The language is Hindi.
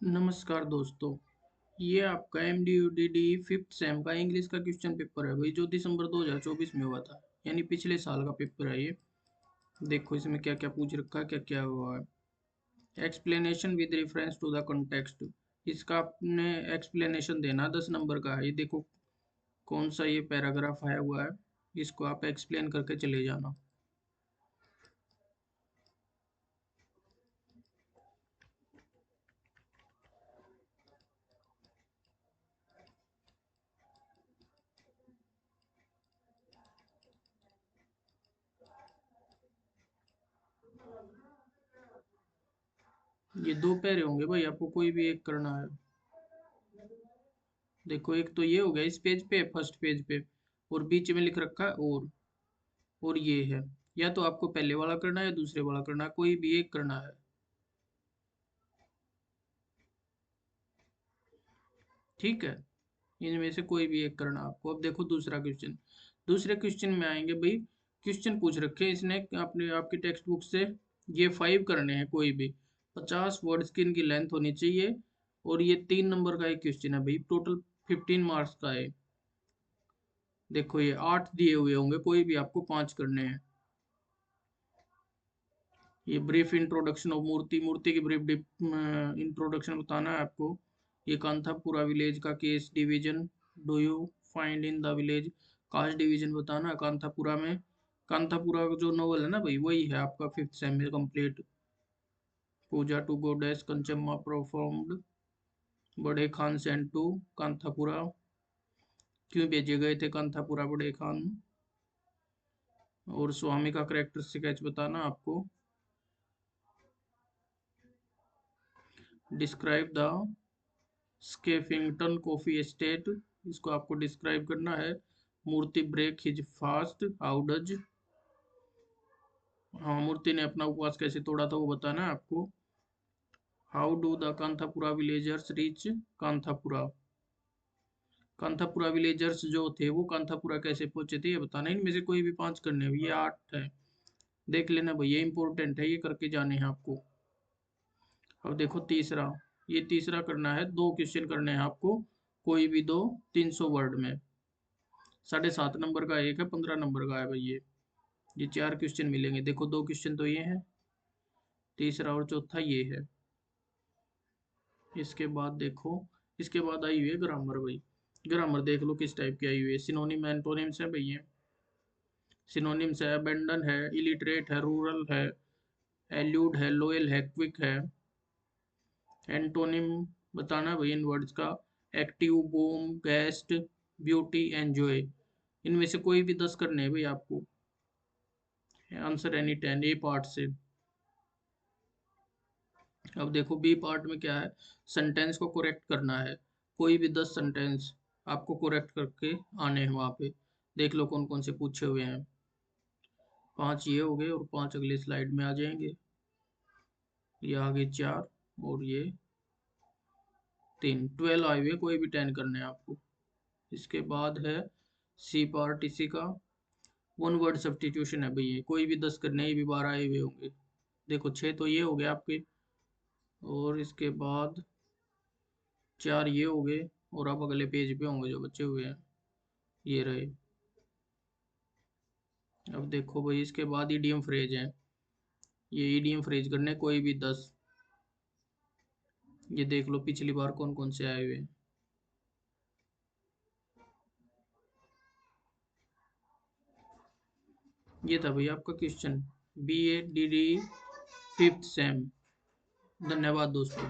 नमस्कार दोस्तों। ये आपका MDUDD फिफ्थ सेम का इंग्लिश का क्वेश्चन पेपर है भाई, जो दिसंबर 2024 में हुआ था। यानी पिछले साल का पेपर है ये। देखो इसमें क्या क्या पूछ रखा है, क्या क्या हुआ है। Explanation with reference to the context. इसका आपने एक्सप्लेनेशन देना 10 नंबर का है। ये देखो कौन सा ये पैराग्राफ आया हुआ है, इसको आप एक्सप्लेन करके चले जाना। ये दो पैरे होंगे भाई, आपको कोई भी एक करना है। देखो एक तो ये हो गया इस पेज पे, फर्स्ट पेज पे, और बीच में लिख रखा है और ये है। या तो आपको पहले वाला करना है या दूसरे वाला करना है, कोई भी एक करना है। ठीक है, इनमें से कोई भी एक करना आपको। अब देखो दूसरा क्वेश्चन। दूसरे क्वेश्चन में आएंगे भाई। क्वेश्चन पूछ रखे हैं इसने अपने आपकी टेक्स्ट बुक से। ये 5 करने हैं, कोई भी 50 वर्ड्स की इनकी लेंथ होनी चाहिए। और ये 3 नंबर का एक क्वेश्चन है भाई, टोटल 15 मार्क्स का है। देखो ये 8 दिए हुए होंगे, कोई भी आपको 5 करने हैं। ये brief introduction of Murthy, Murthy की ब्रीफ इंट्रोडक्शन बताना है आपको। ये कांथापुरा विलेज का caste division, do you find in the village. Caste division बताना है कांथापुरा में। कांथापुरा का जो नॉवल है ना भाई, वही है आपका फिफ्थ सेम में complete. Puja to goddess Kanchamma performed, बड़े खान सेंट टू कांथापुरा। क्यों भेजे गए थे कांथापुरा बड़े खान। और स्वामी का करेक्टर स्केच बताना आपको। Describe the Skeffington coffee estate, इसको आपको डिस्क्राइब करना है। Murthy break his fast, how does. हाँ, मूर्ति ने अपना उपवास कैसे तोड़ा था वो बताना है आपको। How do the Kanthapura villagers reach Kanthapura. Kanthapura villagers जो थे वो कांथापुरा कैसे पहुंचे थे ये बताना। इनमें से कोई भी 5 करने हैं, ये 8 है। देख लेना भैया, इंपॉर्टेंट है, ये करके जाने हैं आपको। अब देखो तीसरा। ये तीसरा करना है, 2 क्वेश्चन करने हैं आपको, कोई भी दो, 300 वर्ड में। 7.5 नंबर का एक है, 15 नंबर का है भाई ये 4 क्वेश्चन मिलेंगे। देखो 2 क्वेश्चन तो ये हैं, तीसरा और चौथा ये है। इसके बाद देखो, इसके बाद आई हुई है ग्रामर भाई। ग्रामर देख लो किस टाइप की आई हुई है। सिनोनिम एंटोनिम्स है भाई ये। सिनोनिम्स है अबेंडन है, इलिटरेट है, रूरल है, एल्यूड है, लोयल है, क्विक है। एंटोनिम बताना भाई इन वर्ड्स का। Active, boom, guest, beauty, enjoy. इनमें से कोई भी 10 करने हैं भाई आपको। आंसर एनी 10 ए पार्ट से। अब देखो बी पार्ट में क्या है, सेंटेंस को करेक्ट करना है। कोई भी 10 सेंटेंस आपको करेक्ट करके आने हैं वहां पे। देख लो कौन कौन से पूछे हुए हैं। 5 ये हो गए और 5 अगली स्लाइड में आ जाएंगे। ये आगे 4 और ये 3, 12 आए हुए, कोई भी 10 करने हैं आपको। इसके बाद है सी पार्ट, इसी का 1 वर्ड सब्स्टिट्यूशन है भैया, कोई भी 10 करने हैं, ये भी 12 आए हुए होंगे। देखो 6 तो ये हो गए आपके, और इसके बाद 4 ये हो गए, और अब अगले पेज पे होंगे जो बचे हुए हैं, ये रहे। अब देखो भाई इसके बाद ईडीएम फ्रेज है। ये ईडीएम फ्रेज करने कोई भी 10। ये देख लो पिछली बार कौन कौन से आए हुए हैं। ये था भाई आपका question, BA DD fifth sem. धन्यवाद दोस्तों।